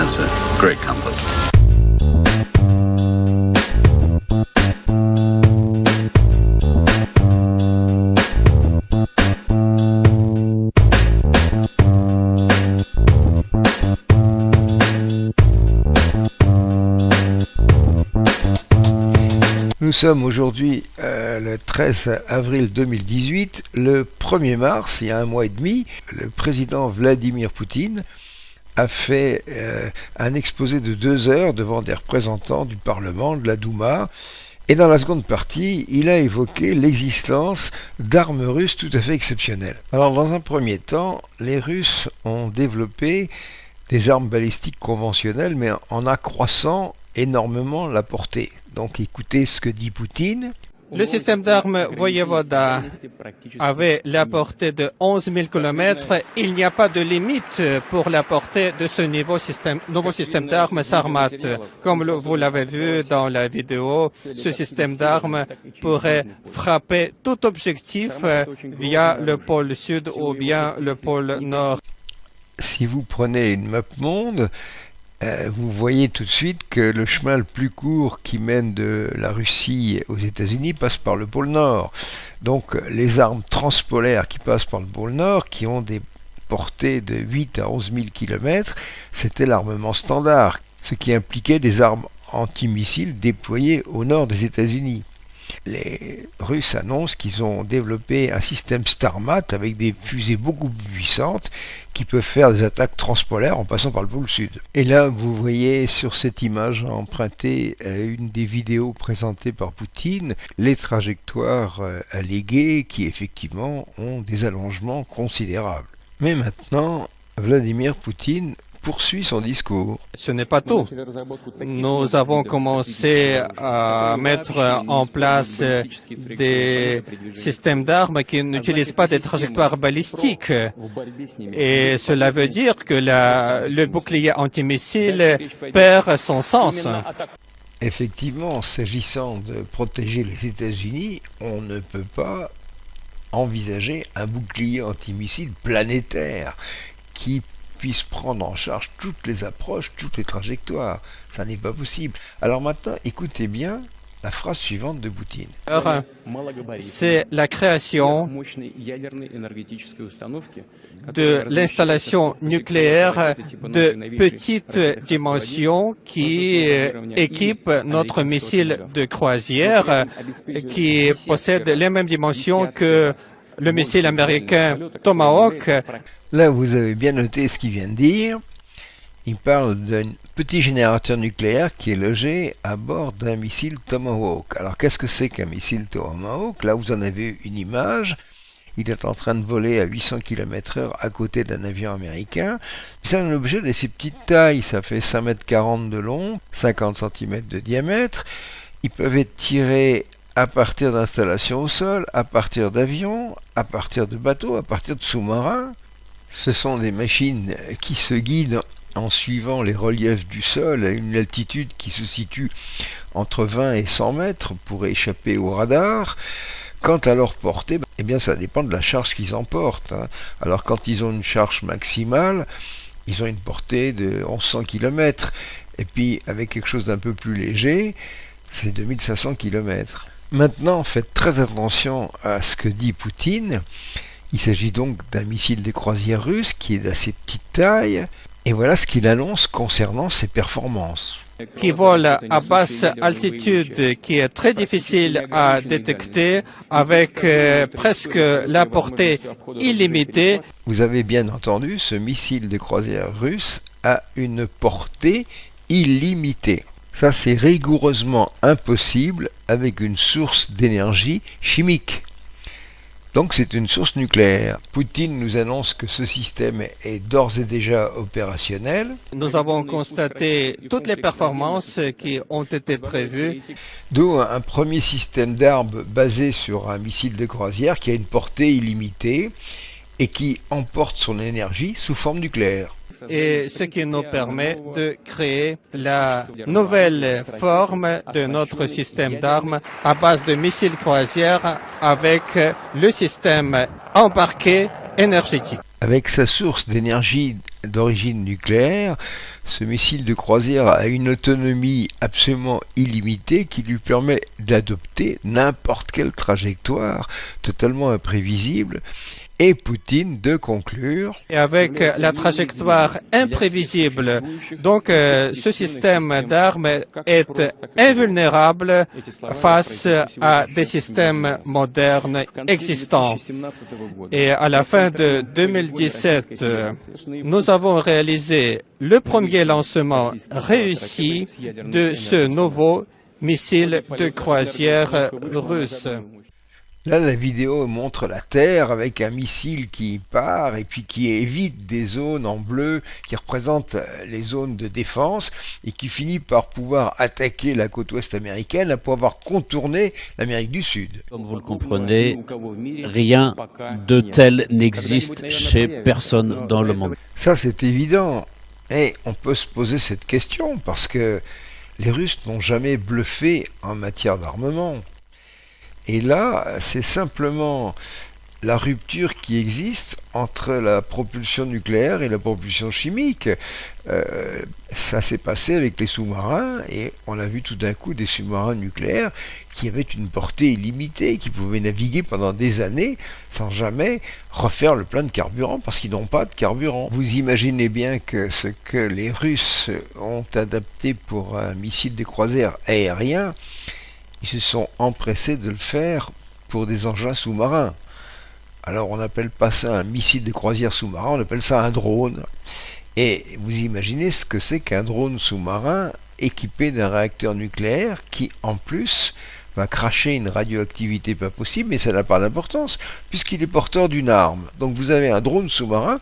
that's a great comfort. Nous sommes aujourd'hui le 13 avril 2018. Le 1er mars, il y a un mois et demi, le président Vladimir Poutine a fait un exposé de 2 heures devant des représentants du Parlement, de la Douma. Et dans la seconde partie, il a évoqué l'existence d'armes russes tout à fait exceptionnelles. Alors dans un premier temps, les Russes ont développé des armes balistiques conventionnelles, mais en accroissant énormément la portée. Donc écoutez ce que dit Poutine. Le système d'armes Voyevoda avait la portée de 11 000 km. Il n'y a pas de limite pour la portée de ce nouveau système d'armes Sarmat. Comme vous l'avez vu dans la vidéo, ce système d'armes pourrait frapper tout objectif via le pôle sud ou bien le pôle nord. Si vous prenez une map monde, vous voyez tout de suite que le chemin le plus court qui mène de la Russie aux États-Unis passe par le pôle Nord. Donc les armes transpolaires qui passent par le pôle Nord, qui ont des portées de 8 à 11 000 km, c'était l'armement standard, ce qui impliquait des armes antimissiles déployées au nord des États-Unis. Les Russes annoncent qu'ils ont développé un système Starmat avec des fusées beaucoup plus puissantes qui peuvent faire des attaques transpolaires en passant par le pôle sud. Et là, vous voyez sur cette image empruntée une des vidéos présentées par Poutine, les trajectoires alléguées qui effectivement ont des allongements considérables. Mais maintenant, Vladimir Poutine poursuit son discours. Ce n'est pas tout. Nous avons commencé à mettre en place des systèmes d'armes qui n'utilisent pas des trajectoires balistiques. Et cela veut dire que le bouclier antimissile perd son sens. Effectivement, s'agissant de protéger les États-Unis, on ne peut pas envisager un bouclier antimissile planétaire qui puisse prendre en charge toutes les approches, toutes les trajectoires. Ça n'est pas possible. Alors maintenant, écoutez bien la phrase suivante de Poutine. C'est la création de l'installation nucléaire de petite dimension qui équipe notre missile de croisière, qui possède les mêmes dimensions que le missile américain Tomahawk. Là, vous avez bien noté ce qu'il vient de dire. Il parle d'un petit générateur nucléaire qui est logé à bord d'un missile Tomahawk. Alors, qu'est-ce que c'est qu'un missile Tomahawk? Là, vous en avez une image. Il est en train de voler à 800 km/h à côté d'un avion américain. C'est un objet de ces petites tailles. Ça fait 5,40 m de long, 50 cm de diamètre. Ils peuvent être tirés à partir d'installations au sol, à partir d'avions, à partir de bateaux, à partir de sous-marins. Ce sont des machines qui se guident en suivant les reliefs du sol à une altitude qui se situe entre 20 et 100 mètres pour échapper au radar. Quant à leur portée, eh bien ça dépend de la charge qu'ils emportent. Alors quand ils ont une charge maximale, ils ont une portée de 1100 km. Et puis avec quelque chose d'un peu plus léger, c'est 2500 km. Maintenant, faites très attention à ce que dit Poutine. Il s'agit donc d'un missile de croisière russe qui est d'assez petite taille. Et voilà ce qu'il annonce concernant ses performances. Qui vole à basse altitude, qui est très difficile à détecter, avec presque la portée illimitée. Vous avez bien entendu, ce missile de croisière russe a une portée illimitée. Ça, c'est rigoureusement impossible avec une source d'énergie chimique. Donc c'est une source nucléaire. Poutine nous annonce que ce système est d'ores et déjà opérationnel. Nous avons constaté toutes les performances qui ont été prévues. D'où un premier système d'armes basé sur un missile de croisière qui a une portée illimitée et qui emporte son énergie sous forme nucléaire. Et ce qui nous permet de créer la nouvelle forme de notre système d'armes à base de missiles croisières avec le système embarqué énergétique. Avec sa source d'énergie d'origine nucléaire, ce missile de croisière a une autonomie absolument illimitée qui lui permet d'adopter n'importe quelle trajectoire totalement imprévisible. Et Poutine de conclure. Et avec la trajectoire imprévisible, donc ce système d'armes est invulnérable face à des systèmes modernes existants. Et à la fin de 2017, nous avons réalisé le premier lancement réussi de ce nouveau missile de croisière russe. Là, la vidéo montre la Terre avec un missile qui part et puis qui évite des zones en bleu qui représentent les zones de défense et qui finit par pouvoir attaquer la côte ouest américaine après avoir contourné l'Amérique du Sud. Comme vous le comprenez, rien de tel n'existe chez personne dans le monde. Ça, c'est évident. Et on peut se poser cette question parce que les Russes n'ont jamais bluffé en matière d'armement. Et là, c'est simplement la rupture qui existe entre la propulsion nucléaire et la propulsion chimique. Ça s'est passé avec les sous-marins et on a vu tout d'un coup des sous-marins nucléaires qui avaient une portée illimitée, qui pouvaient naviguer pendant des années sans jamais refaire le plein de carburant parce qu'ils n'ont pas de carburant. Vous imaginez bien que ce que les Russes ont adapté pour un missile de croisière aérien, ils se sont empressés de le faire pour des engins sous-marins. Alors on n'appelle pas ça un missile de croisière sous-marin, on appelle ça un drone. Et vous imaginez ce que c'est qu'un drone sous-marin équipé d'un réacteur nucléaire qui en plus va cracher une radioactivité pas possible, mais ça n'a pas d'importance puisqu'il est porteur d'une arme. Donc vous avez un drone sous-marin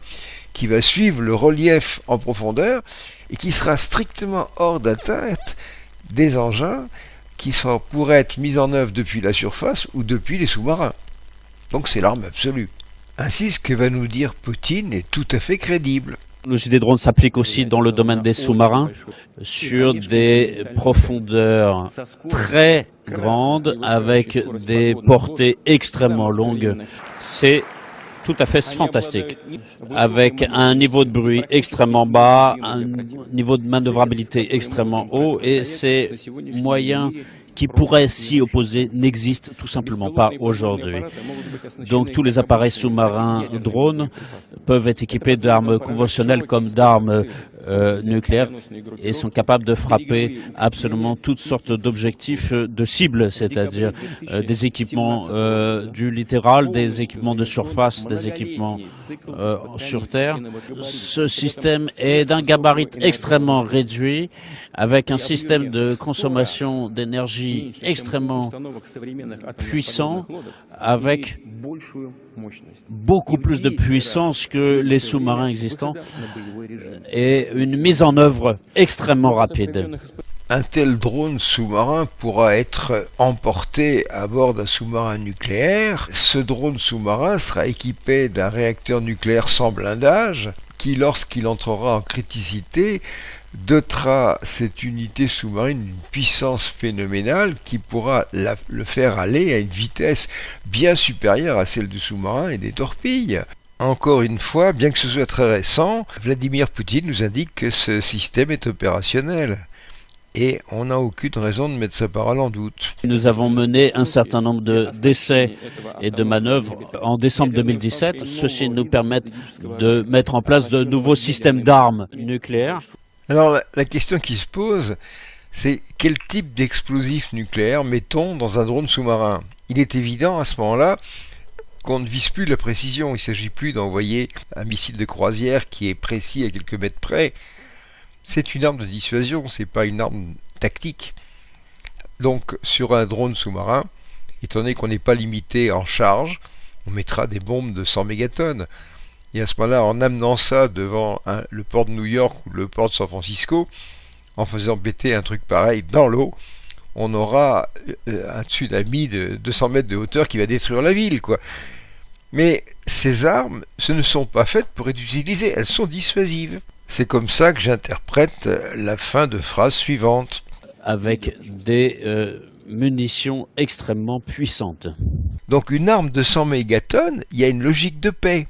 qui va suivre le relief en profondeur et qui sera strictement hors d'atteinte des engins qui pourraient être mis en œuvre depuis la surface ou depuis les sous-marins. Donc c'est l'arme absolue. Ainsi, ce que va nous dire Poutine est tout à fait crédible. Le des drones s'applique aussi dans le domaine des sous-marins, sur des profondeurs très grandes, avec des portées extrêmement longues. C'est tout à fait fantastique, avec un niveau de bruit extrêmement bas, un niveau de manœuvrabilité extrêmement haut, et ces moyens qui pourraient s'y opposer n'existent tout simplement pas aujourd'hui. Donc tous les appareils sous-marins drones peuvent être équipés d'armes conventionnelles comme d'armes nucléaires et sont capables de frapper absolument toutes sortes d'objectifs de cibles, c'est-à-dire des équipements du littoral, des équipements de surface, des équipements sur Terre. Ce système est d'un gabarit extrêmement réduit, avec un système de consommation d'énergie extrêmement puissant, avec beaucoup plus de puissance que les sous-marins existants et une mise en œuvre extrêmement rapide. Un tel drone sous-marin pourra être emporté à bord d'un sous-marin nucléaire. Ce drone sous-marin sera équipé d'un réacteur nucléaire sans blindage qui, lorsqu'il entrera en criticité, dotera cette unité sous-marine d'une puissance phénoménale qui pourra le faire aller à une vitesse bien supérieure à celle du sous-marin et des torpilles. Encore une fois, bien que ce soit très récent, Vladimir Poutine nous indique que ce système est opérationnel. Et on n'a aucune raison de mettre sa parole en doute. Nous avons mené un certain nombre d'essais et de manœuvres en décembre 2017. Ceci nous permet de mettre en place de nouveaux systèmes d'armes nucléaires. Alors la question qui se pose, c'est quel type d'explosif nucléaire mettons dans un drone sous-marin? Il est évident à ce moment-là qu'on ne vise plus la précision. Il ne s'agit plus d'envoyer un missile de croisière qui est précis à quelques mètres près. C'est une arme de dissuasion, c'est pas une arme tactique. Donc sur un drone sous-marin, étant donné qu'on n'est pas limité en charge, on mettra des bombes de 100 mégatonnes. Et à ce moment-là, en amenant ça devant le port de New York ou le port de San Francisco, en faisant péter un truc pareil dans l'eau, on aura un tsunami de 200 mètres de hauteur qui va détruire la ville, quoi. Mais ces armes, ce ne sont pas faites pour être utilisées, elles sont dissuasives. C'est comme ça que j'interprète la fin de phrase suivante. Avec des munitions extrêmement puissantes. Donc une arme de 100 mégatonnes, il y a une logique de paix.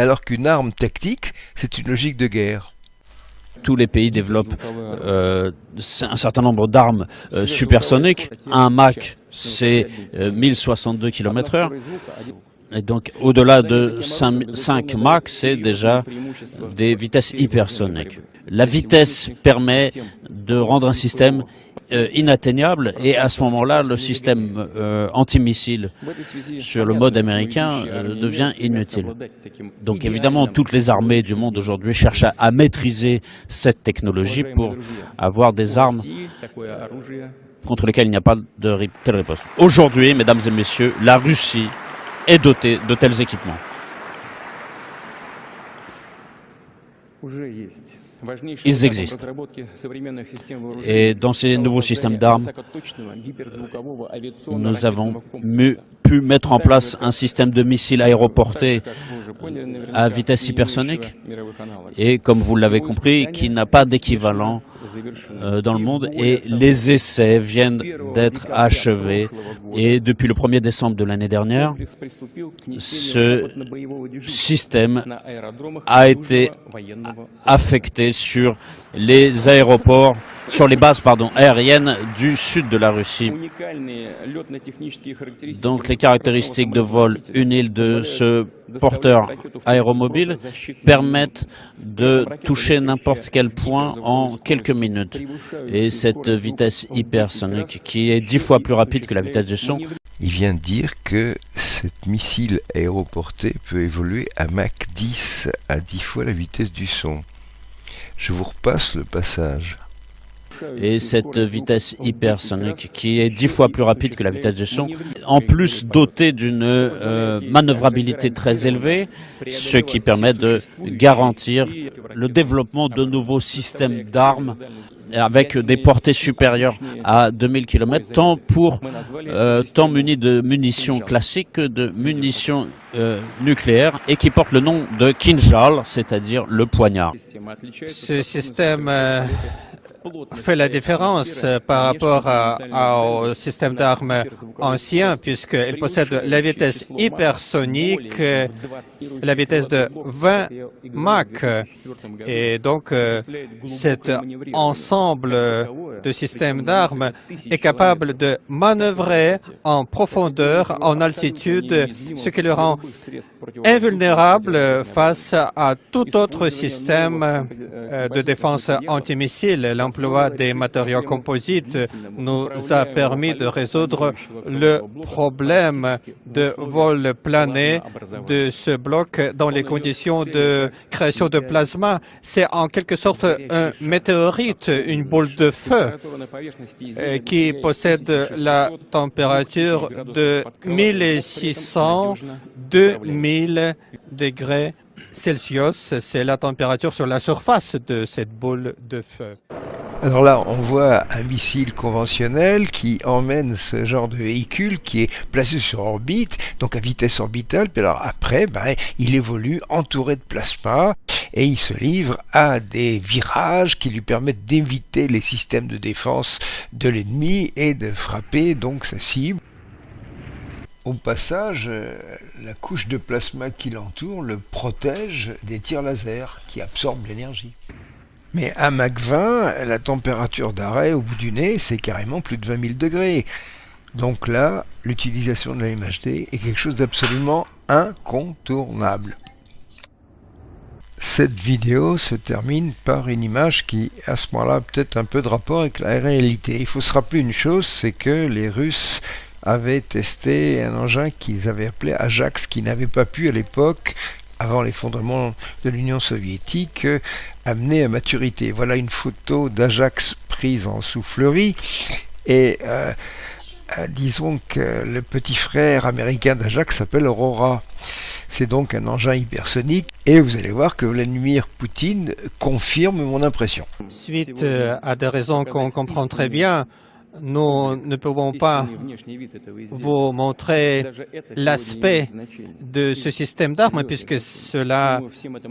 alors qu'une arme tactique, c'est une logique de guerre. Tous les pays développent un certain nombre d'armes supersoniques. Un Mach, c'est 1062 km/h. Et donc, au-delà de 5 Mach, c'est déjà des vitesses hypersoniques. La vitesse permet de rendre un système inatteignable, et à ce moment-là, le système antimissile sur le mode américain devient inutile. Donc évidemment, toutes les armées du monde aujourd'hui cherchent à maîtriser cette technologie pour avoir des armes contre lesquelles il n'y a pas de telle riposte. Aujourd'hui, mesdames et messieurs, la Russie est dotée de tels équipements. Ils existent. Et dans ces nouveaux systèmes d'armes, nous avons pu mettre en place un système de missiles aéroportés à vitesse hypersonique et, comme vous l'avez compris, qui n'a pas d'équivalent dans le monde, et les essais viennent d'être achevés. Et depuis le 1er décembre de l'année dernière, ce système a été affecté sur les aéroports, sur les bases aériennes du sud de la Russie. Donc les caractéristiques de vol unile de ce porteur aéromobile permettent de toucher n'importe quel point en quelques minutes. Et cette vitesse hypersonique, qui est 10 fois plus rapide que la vitesse du son. Il vient de dire que ce missile aéroporté peut évoluer à Mach 10, à 10 fois la vitesse du son. Je vous repasse le passage. Et cette vitesse hypersonique, qui est 10 fois plus rapide que la vitesse du son, en plus dotée d'une manœuvrabilité très élevée, ce qui permet de garantir le développement de nouveaux systèmes d'armes avec des portées supérieures à 2000 km, tant munis de munitions classiques que de munitions nucléaires, et qui portent le nom de Kinjal, c'est-à-dire le poignard. Ce système fait la différence par rapport au système d'armes ancien, puisqu'il possède la vitesse hypersonique, la vitesse de 20 Mach. Et donc, cet ensemble de systèmes d'armes est capable de manœuvrer en profondeur, en altitude, ce qui le rend invulnérable face à tout autre système de défense antimissile. L'emploi des matériaux composites nous a permis de résoudre le problème de vol plané de ce bloc dans les conditions de création de plasma. C'est en quelque sorte un météorite, une boule de feu qui possède la température de 1600-2000 degrés Celsius. C'est la température sur la surface de cette boule de feu. Alors là, on voit un missile conventionnel qui emmène ce genre de véhicule qui est placé sur orbite, donc à vitesse orbitale. Puis alors après, il évolue entouré de plasma et il se livre à des virages qui lui permettent d'éviter les systèmes de défense de l'ennemi et de frapper donc sa cible. Au passage, la couche de plasma qui l'entoure le protège des tirs laser qui absorbent l'énergie. Mais à Mach 20, la température d'arrêt au bout du nez, c'est carrément plus de 20 000 degrés. Donc là, l'utilisation de la MHD est quelque chose d'absolument incontournable. Cette vidéo se termine par une image qui, à ce moment-là, a peut-être un peu de rapport avec la réalité. Il faut se rappeler une chose, c'est que les Russes avaient testé un engin qu'ils avaient appelé Ajax, qui n'avait pas pu à l'époque, avant l'effondrement de l'Union soviétique, amener à maturité. Voilà une photo d'Ajax prise en soufflerie, et disons que le petit frère américain d'Ajax s'appelle Aurora. C'est donc un engin hypersonique, et vous allez voir que Vladimir Poutine confirme mon impression. Suite à des raisons qu'on comprend très bien, Nous ne pouvons pas vous montrer l'aspect de ce système d'armes puisque cela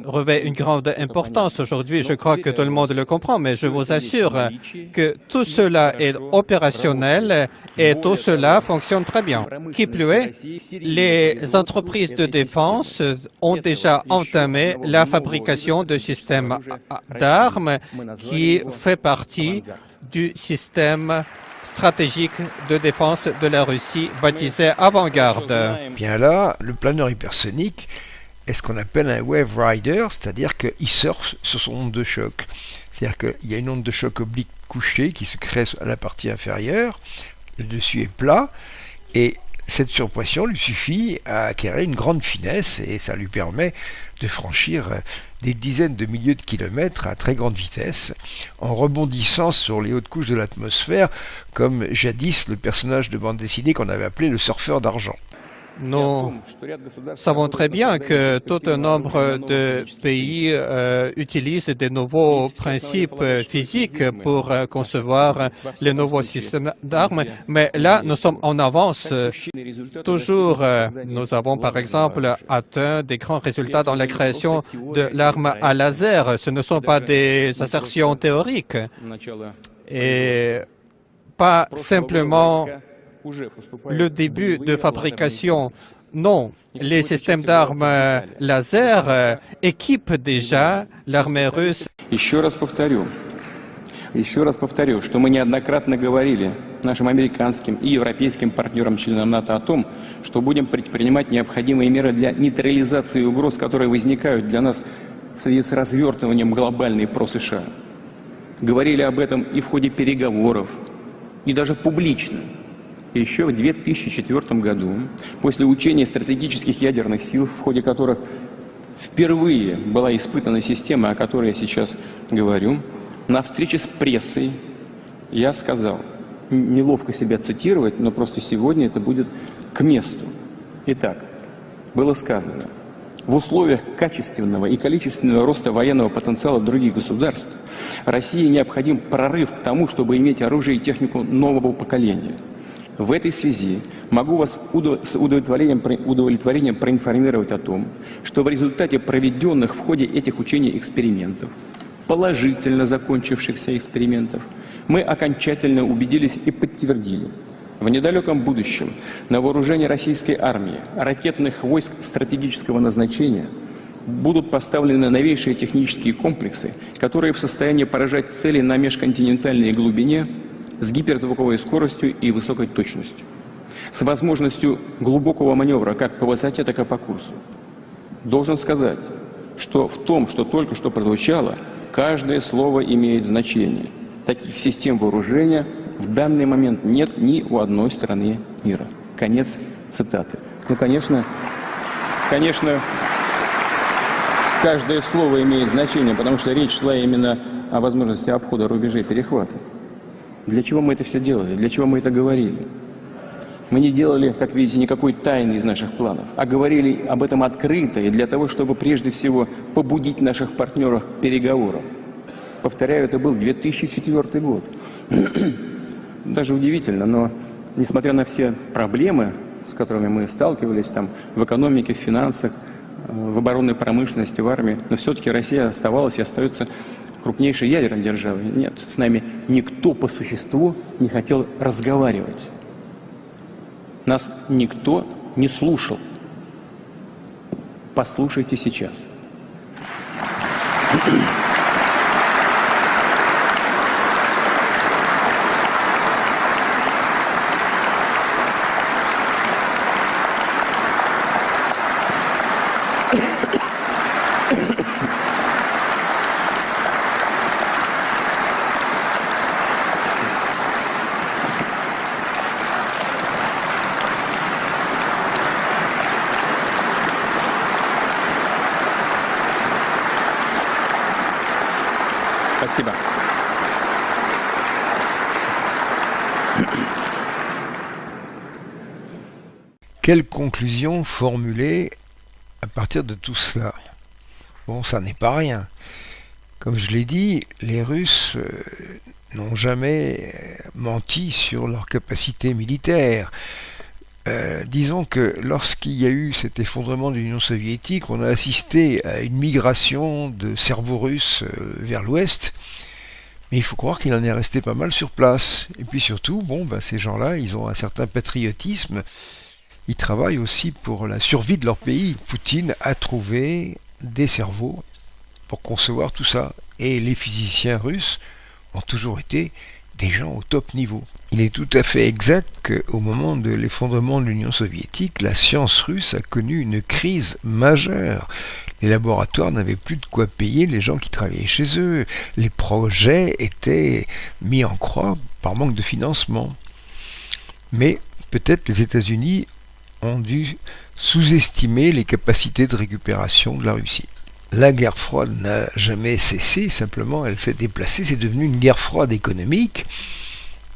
revêt une grande importance aujourd'hui. Je crois que tout le monde le comprend, mais je vous assure que tout cela est opérationnel et tout cela fonctionne très bien. Qui plus est, les entreprises de défense ont déjà entamé la fabrication de systèmes d'armes qui fait partie du système stratégique de défense de la Russie baptisé Avant-Garde. Bien là, le planeur hypersonique est ce qu'on appelle un wave rider, c'est-à-dire qu'il surfe sur son onde de choc. C'est-à-dire qu'il y a une onde de choc oblique couchée qui se crée à la partie inférieure, le dessus est plat, et cette surpression lui suffit à acquérir une grande finesse et ça lui permet de franchir des dizaines de milliers de kilomètres à très grande vitesse en rebondissant sur les hautes couches de l'atmosphère comme jadis le personnage de bande dessinée qu'on avait appelé le surfeur d'argent. Nous savons très bien que tout un nombre de pays utilisent des nouveaux principes physiques pour concevoir les nouveaux systèmes d'armes, mais là, nous sommes en avance. Toujours, nous avons par exemple atteint des grands résultats dans la création de l'arme à laser. Ce ne sont pas des assertions théoriques et pas simplement le début de fabrication. Non, les systèmes d'armes laser équipent déjà l'armée russe. Еще раз повторю, что мы неоднократно говорили нашим американским и европейским партнерам-членам НАТО о том, что будем предпринимать необходимые меры для нейтрализации угроз, которые возникают для нас в связи с развертыванием глобальной про-США. Говорили об этом и в ходе переговоров, и даже публично. Еще в 2004 году, после учения стратегических ядерных сил, в ходе которых впервые была испытана система, о которой я сейчас говорю, на встрече с прессой я сказал, неловко себя цитировать, но просто сегодня это будет к месту. Итак, было сказано, в условиях качественного и количественного роста военного потенциала других государств России необходим прорыв к тому, чтобы иметь оружие и технику нового поколения. В этой связи могу вас с удовлетворением проинформировать о том, что в результате проведенных в ходе этих учений экспериментов, положительно закончившихся экспериментов, мы окончательно убедились и подтвердили, в недалеком будущем на вооружение российской армии, ракетных войск стратегического назначения будут поставлены новейшие технические комплексы, которые в состоянии поражать цели на межконтинентальной глубине с гиперзвуковой скоростью и высокой точностью, с возможностью глубокого маневра как по высоте, так и по курсу. Должен сказать, что в том, что только что прозвучало, каждое слово имеет значение. Таких систем вооружения в данный момент нет ни у одной страны мира. Конец цитаты. Ну, конечно, каждое слово имеет значение, потому что речь шла именно о возможности обхода рубежей перехвата. Для чего мы это все делали? Для чего мы это говорили? Мы не делали, как видите, никакой тайны из наших планов, а говорили об этом открыто и для того, чтобы прежде всего побудить наших партнеров к переговорам. Повторяю, это был 2004 год. Даже удивительно, но несмотря на все проблемы, с которыми мы сталкивались там, в экономике, в финансах, в оборонной промышленности, в армии, но все-таки Россия оставалась и остается крупнейшей ядерной державой. Нет, с нами никто по существу не хотел разговаривать. Нас никто не слушал. Послушайте сейчас. Спасибо. Quelle conclusion formuler à partir de tout cela? Bon, ça n'est pas rien. Comme je l'ai dit, les Russes n'ont jamais menti sur leur capacité militaire. Disons que lorsqu'il y a eu cet effondrement de l'Union soviétique, on a assisté à une migration de cerveaux russes vers l'ouest, mais il faut croire qu'il en est resté pas mal sur place. Et puis surtout, ces gens-là, ils ont un certain patriotisme, ils travaillent aussi pour la survie de leur pays. Poutine a trouvé des cerveaux pour concevoir tout ça, et les physiciens russes ont toujours été des gens au top niveau. Il est tout à fait exact qu'au moment de l'effondrement de l'Union soviétique, la science russe a connu une crise majeure. Les laboratoires n'avaient plus de quoi payer les gens qui travaillaient chez eux. Les projets étaient mis en croix par manque de financement. Mais peut-être les États-Unis ont dû sous-estimer les capacités de récupération de la Russie. La guerre froide n'a jamais cessé, simplement elle s'est déplacée, c'est devenu une guerre froide économique.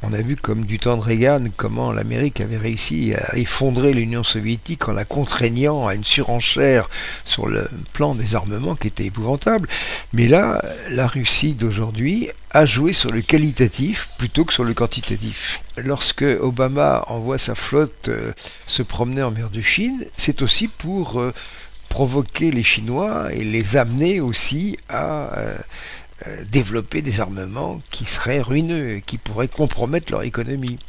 On a vu comme du temps de Reagan comment l'Amérique avait réussi à effondrer l'Union soviétique en la contraignant à une surenchère sur le plan des armements qui était épouvantable. Mais là, la Russie d'aujourd'hui a joué sur le qualitatif plutôt que sur le quantitatif. Lorsque Obama envoie sa flotte se promener en mer de Chine, c'est aussi pour provoquer les Chinois et les amener aussi à développer des armements qui seraient ruineux, qui pourraient compromettre leur économie.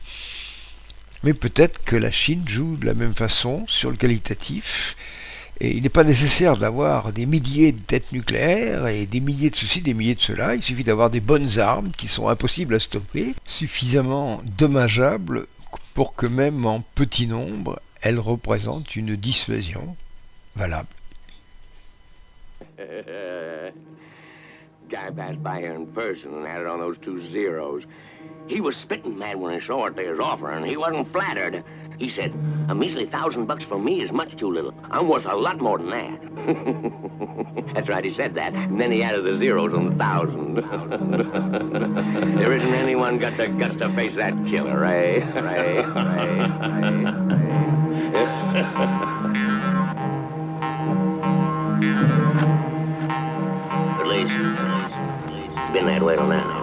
Mais peut-être que la Chine joue de la même façon sur le qualitatif, et il n'est pas nécessaire d'avoir des milliers de têtes nucléaires et des milliers de ceci, des milliers de cela. Il suffit d'avoir des bonnes armes qui sont impossibles à stopper, suffisamment dommageables pour que même en petit nombre, elles représentent une dissuasion valable. Guy passed by here in person and added on those 2 zeros. He was spitting mad when he saw what they was offering. He wasn't flattered. He said, "A measly $1,000 for me is much too little. I'm worth a lot more than that." That's right, he said that. And then he added the zeros on the 1,000. There isn't anyone got the guts to face that killer, eh? At least, it's been that way till now.